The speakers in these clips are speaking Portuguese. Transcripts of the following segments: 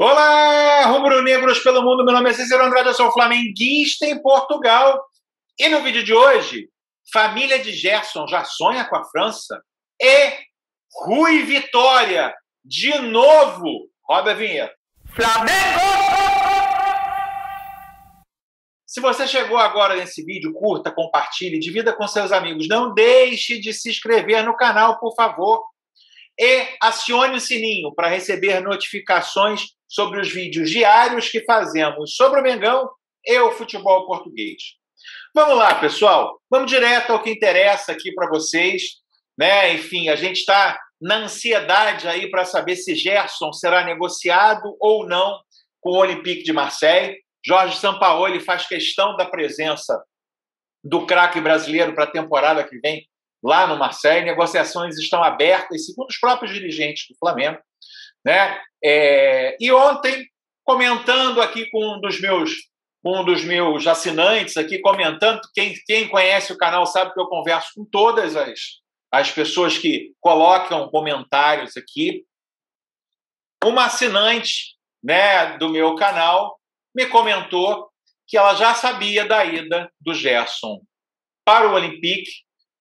Olá, rubro-negros pelo mundo, meu nome é Cícero Andrade, eu sou flamenguista em Portugal. E no vídeo de hoje, família de Gerson já sonha com a França? E Rui Vitória, de novo, roda a vinheta. Flamengo! Se você chegou agora nesse vídeo, curta, compartilhe, divida com seus amigos. Não deixe de se inscrever no canal, por favor. E acione o sininho para receber notificações sobre os vídeos diários que fazemos sobre o Mengão e o futebol português. Vamos lá, pessoal. Vamos direto ao que interessa aqui para vocês, né? Enfim, a gente está na ansiedade aí para saber se Gerson será negociado ou não com o Olympique de Marseille. Jorge Sampaoli faz questão da presença do craque brasileiro para a temporada que vem lá no Marseille. Negociações estão abertas, segundo os próprios dirigentes do Flamengo, né? E ontem, comentando aqui com um dos meus assinantes aqui, comentando, quem conhece o canal sabe que eu converso com todas as pessoas que colocam comentários aqui. Uma assinante, né, do meu canal me comentou que ela já sabia da ida do Gerson para o Olympique,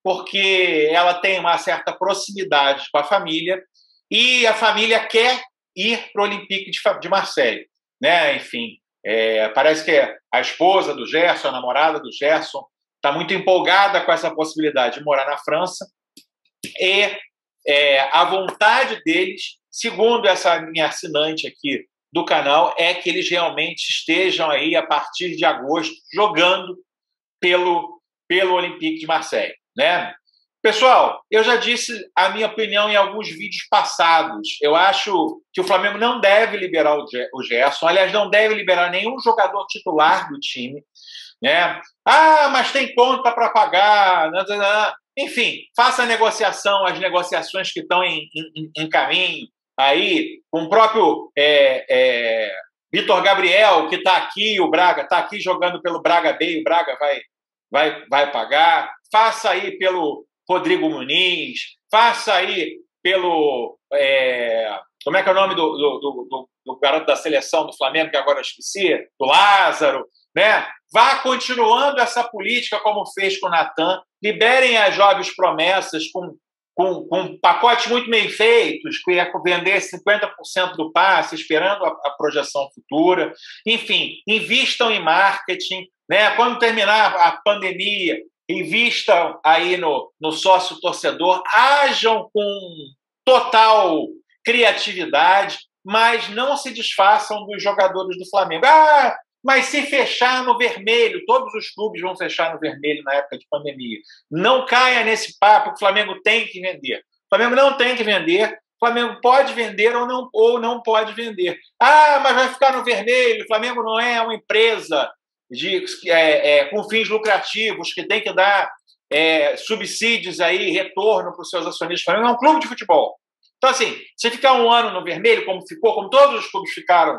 porque ela tem uma certa proximidade com a família e a família quer ir para o Olympique de Marseille, né? Enfim, parece que a esposa do Gerson, a namorada do Gerson, está muito empolgada com essa possibilidade de morar na França e a vontade deles, segundo essa minha assinante aqui do canal, é que eles realmente estejam aí a partir de agosto jogando pelo Olympique de Marseille, né? Pessoal, eu já disse a minha opinião em alguns vídeos passados. Eu acho que o Flamengo não deve liberar o Gerson, aliás, não deve liberar nenhum jogador titular do time, né? Ah, mas tem conta para pagar. Enfim, faça a negociação, as negociações que estão em caminho aí, com o próprio Vitor Gabriel, que está aqui, o Braga está aqui jogando pelo Braga B, o Braga vai pagar. Faça aí pelo Rodrigo Muniz, faça aí pelo... como é que é o nome do garoto da seleção do Flamengo, que agora eu esqueci? Do Lázaro, né? Vá continuando essa política como fez com o Natan. Liberem as jovens promessas com pacotes muito bem feitos, que é vender 50% do passe, esperando a projeção futura. Enfim, invistam em marketing, né? Quando terminar a pandemia, invistam aí no sócio-torcedor, hajam com total criatividade, mas não se desfaçam dos jogadores do Flamengo. Ah, mas se fechar no vermelho, todos os clubes vão fechar no vermelho na época de pandemia. Não caia nesse papo que o Flamengo tem que vender. O Flamengo não tem que vender. O Flamengo pode vender ou não pode vender. Ah, mas vai ficar no vermelho. O Flamengo não é uma empresa com fins lucrativos que tem que dar subsídios aí, retorno para os seus acionistas. O Flamengo é um clube de futebol. Então, assim, se ficar um ano no vermelho, como todos os clubes ficaram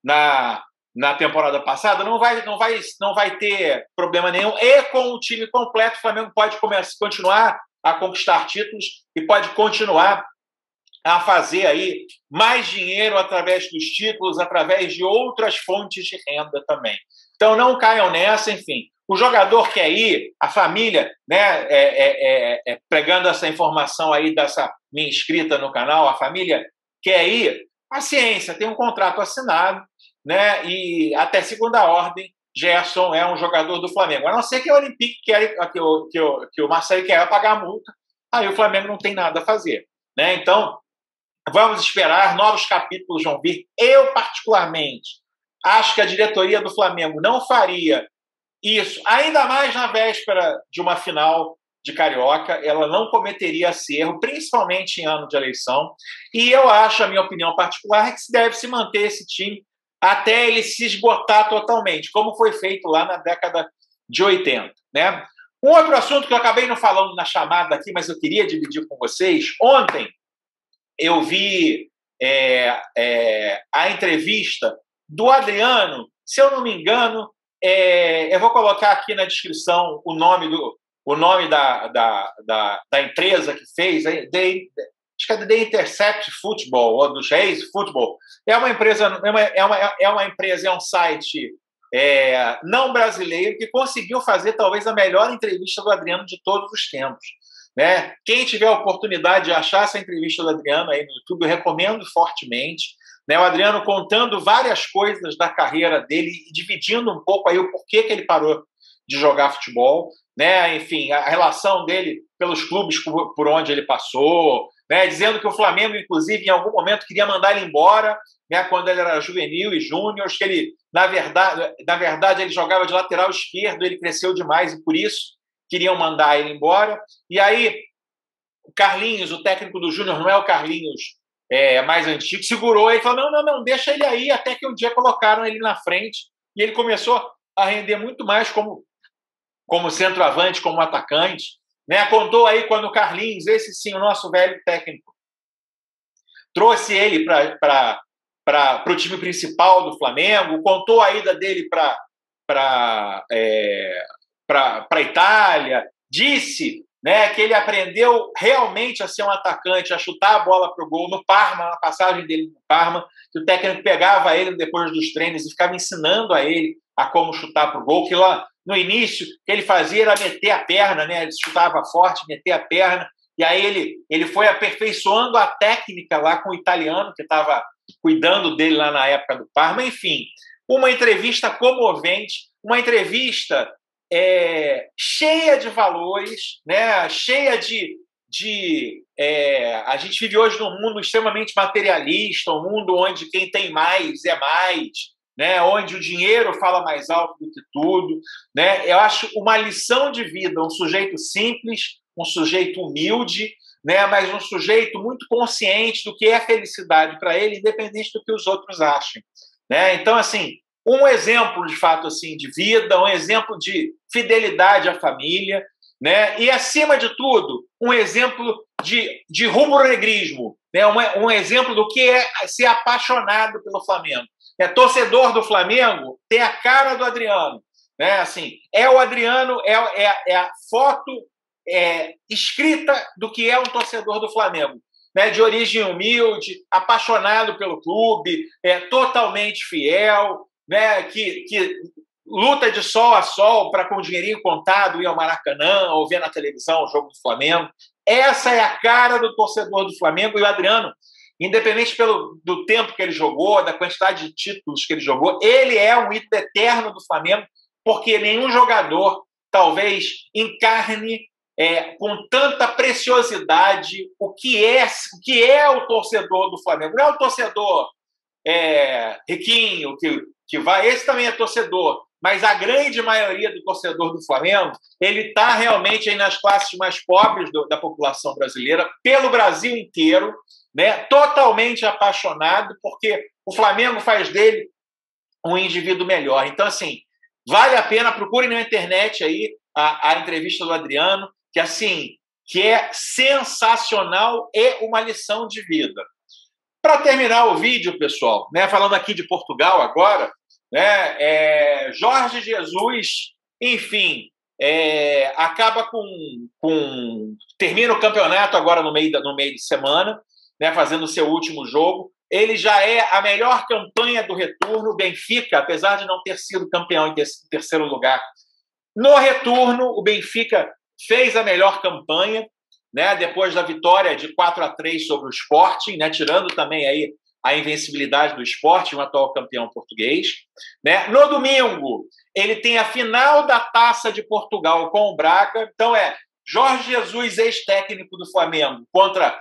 na temporada passada, não vai ter problema nenhum. E com o time completo, o Flamengo pode continuar a conquistar títulos e pode continuar a fazer aí mais dinheiro através dos títulos, através de outras fontes de renda também. Então, não caiam nessa, enfim. O jogador quer ir, a família, né, pegando essa informação aí dessa minha inscrita no canal, a família quer ir, paciência, tem um contrato assinado, né, e até segunda ordem, Gerson é um jogador do Flamengo. A não ser que o Olympique que o Marseille quer pagar a multa, aí o Flamengo não tem nada a fazer, né? Então, vamos esperar, novos capítulos vão vir. Eu, particularmente, acho que a diretoria do Flamengo não faria isso, ainda mais na véspera de uma final de Carioca. Ela não cometeria esse erro, principalmente em ano de eleição. E eu acho, a minha opinião particular, é que se deve se manter esse time até ele se esgotar totalmente, como foi feito lá na década de 80, né? Um outro assunto que eu acabei não falando na chamada aqui, mas eu queria dividir com vocês. Ontem eu vi a entrevista do Adriano, se eu não me engano, eu vou colocar aqui na descrição o nome da empresa que fez, acho que é The Intercept Football, ou dos Reis Football. É uma empresa, é um site não brasileiro que conseguiu fazer talvez a melhor entrevista do Adriano de todos os tempos. Né? Quem tiver a oportunidade de achar essa entrevista do Adriano aí no YouTube, eu recomendo fortemente. Né? O Adriano contando várias coisas da carreira dele e dividindo um pouco aí o porquê que ele parou de jogar futebol, né? Enfim, a relação dele pelos clubes por onde ele passou, né? Dizendo que o Flamengo, inclusive, em algum momento queria mandar ele embora, né? Quando ele era juvenil e júnior, que ele, na verdade, ele jogava de lateral esquerdo, ele cresceu demais e por isso queriam mandar ele embora. E aí, o Carlinhos, o técnico do Júnior, não é o Carlinhos mais antigo, segurou ele, falou, não, deixa ele aí, até que um dia colocaram ele na frente e ele começou a render muito mais como centroavante, como atacante. Né? Contou aí quando o Carlinhos, esse sim, o nosso velho técnico, trouxe ele para o time principal do Flamengo, contou a ida dele para a Itália, disse, né, que ele aprendeu realmente a ser um atacante, a chutar a bola para o gol no Parma, na passagem dele no Parma, que o técnico pegava ele depois dos treinos e ficava ensinando a ele a como chutar para o gol, que lá no início o que ele fazia era meter a perna, né, ele chutava forte, meter a perna, e aí ele foi aperfeiçoando a técnica lá com o italiano que estava cuidando dele lá na época do Parma. Enfim, uma entrevista comovente, uma entrevista cheia de valores, né? Cheia a gente vive hoje num mundo extremamente materialista, um mundo onde quem tem mais é mais, né? Onde o dinheiro fala mais alto do que tudo, né? Eu acho uma lição de vida, um sujeito simples, um sujeito humilde, né? Mas um sujeito muito consciente do que é felicidade para ele, independente do que os outros achem, né? Então, assim, um exemplo, de fato, assim, de vida, um exemplo de fidelidade à família, né? E, acima de tudo, um exemplo de rubro-negrismo, né? Um exemplo do que é ser apaixonado pelo Flamengo. Torcedor do Flamengo tem a cara do Adriano, né? Assim, o Adriano, é a foto escrita do que é um torcedor do Flamengo. Né, de origem humilde, apaixonado pelo clube, totalmente fiel, né, que luta de sol a sol para com o dinheirinho contado ir ao Maracanã ou ver na televisão o jogo do Flamengo. Essa é a cara do torcedor do Flamengo. E o Adriano, independente do tempo que ele jogou, da quantidade de títulos que ele jogou, ele é um ídolo eterno do Flamengo, porque nenhum jogador talvez encarne com tanta preciosidade o que é o torcedor do Flamengo. Não é o torcedor riquinho que vai, esse também é torcedor, mas a grande maioria do torcedor do Flamengo, ele está realmente aí nas classes mais pobres da população brasileira, pelo Brasil inteiro, né, totalmente apaixonado, porque o Flamengo faz dele um indivíduo melhor. Então, assim, vale a pena, procure na internet aí a entrevista do Adriano, que é sensacional e uma lição de vida. Para terminar o vídeo, pessoal, né, falando aqui de Portugal agora, né, Jorge Jesus, enfim, acaba termina o campeonato agora no meio de semana, né, fazendo o seu último jogo. Ele já é a melhor campanha do retorno. O Benfica, apesar de não ter sido campeão em terceiro lugar, no retorno o Benfica fez a melhor campanha, né, depois da vitória de 4-3 sobre o Sporting, né, tirando também aí a invencibilidade do Sporting, o atual campeão português. Né? No domingo, ele tem a final da Taça de Portugal com o Braga. Então, Jorge Jesus, ex-técnico do Flamengo, contra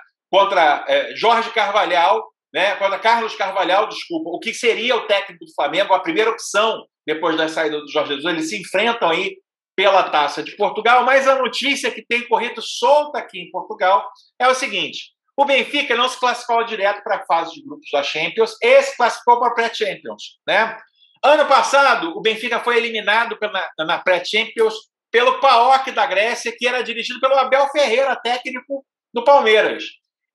Jorge Carvalhal, né, contra Carlos Carvalhal, desculpa, o que seria o técnico do Flamengo, a primeira opção depois da saída do Jorge Jesus. Eles se enfrentam aí pela Taça de Portugal, mas a notícia que tem corrido solta aqui em Portugal é o seguinte: o Benfica não se classificou direto para a fase de grupos da Champions, e se classificou para a pré-Champions. Né? Ano passado, o Benfica foi eliminado na pré-Champions pelo PAOK da Grécia, que era dirigido pelo Abel Ferreira, técnico do Palmeiras.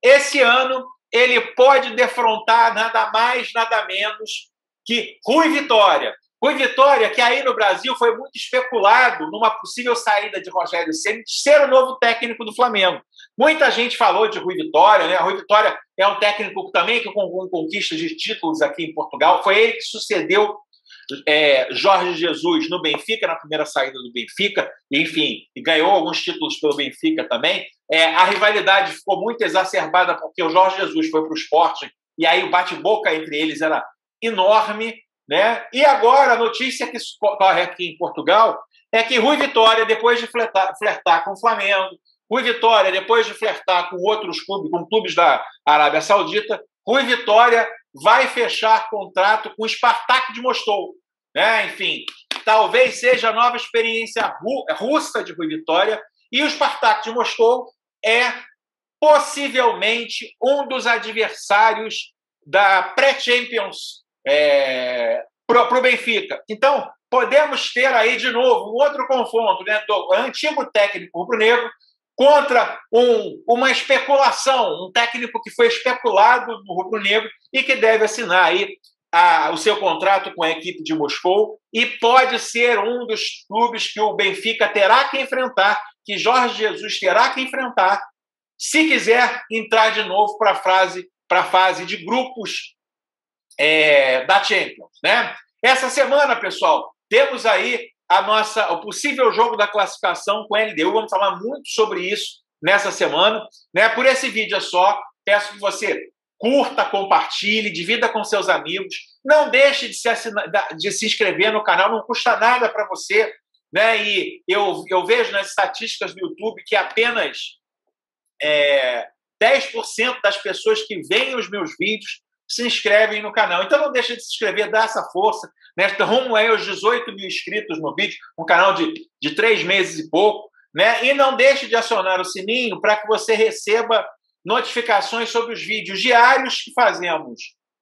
Esse ano, ele pode defrontar nada mais, nada menos que Rui Vitória. Rui Vitória, que aí no Brasil foi muito especulado numa possível saída de Rogério Ceni de ser o novo técnico do Flamengo. Muita gente falou de Rui Vitória, né? Rui Vitória é um técnico também que com conquista de títulos aqui em Portugal. Foi ele que sucedeu Jorge Jesus no Benfica, na primeira saída do Benfica, enfim, e ganhou alguns títulos pelo Benfica também. A rivalidade ficou muito exacerbada porque o Jorge Jesus foi para o Sporting e aí o bate-boca entre eles era enorme, né? E agora a notícia que corre aqui em Portugal é que Rui Vitória, depois de flertar com o Flamengo, Rui Vitória, depois de flertar com outros clubes, com clubes da Arábia Saudita, Rui Vitória vai fechar contrato com o Spartak de Moscou, né? Enfim, talvez seja a nova experiência russa de Rui Vitória, e o Spartak de Moscou é possivelmente um dos adversários da pré-Champions para o Benfica. Então, podemos ter aí de novo um outro confronto, né, do antigo técnico rubro-negro contra uma especulação, um técnico que foi especulado no rubro-negro e que deve assinar aí o seu contrato com a equipe de Moscou e pode ser um dos clubes que o Benfica terá que enfrentar, que Jorge Jesus terá que enfrentar, se quiser entrar de novo para a fase de grupos da Champions, né? Essa semana, pessoal, temos aí o possível jogo da classificação com a LDU. Vamos falar muito sobre isso nessa semana, né? Por esse vídeo é só. Peço que você curta, compartilhe, divida com seus amigos. Não deixe de se inscrever no canal, não custa nada para você, né? E eu vejo nas estatísticas do YouTube que apenas 10% das pessoas que veem os meus vídeos se inscrevem no canal. Então não deixa de se inscrever, dá essa força, né? Rumo aí aos 18 mil inscritos no vídeo, um canal de 3 meses e pouco, né? E não deixe de acionar o sininho para que você receba notificações sobre os vídeos diários que fazemos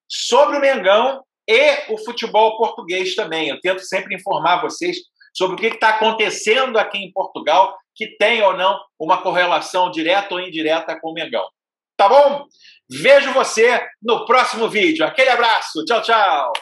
sobre o Mengão e o futebol português também. Eu tento sempre informar vocês sobre o que está acontecendo aqui em Portugal, que tem ou não uma correlação direta ou indireta com o Mengão. Tá bom? Vejo você no próximo vídeo. Aquele abraço. Tchau, tchau.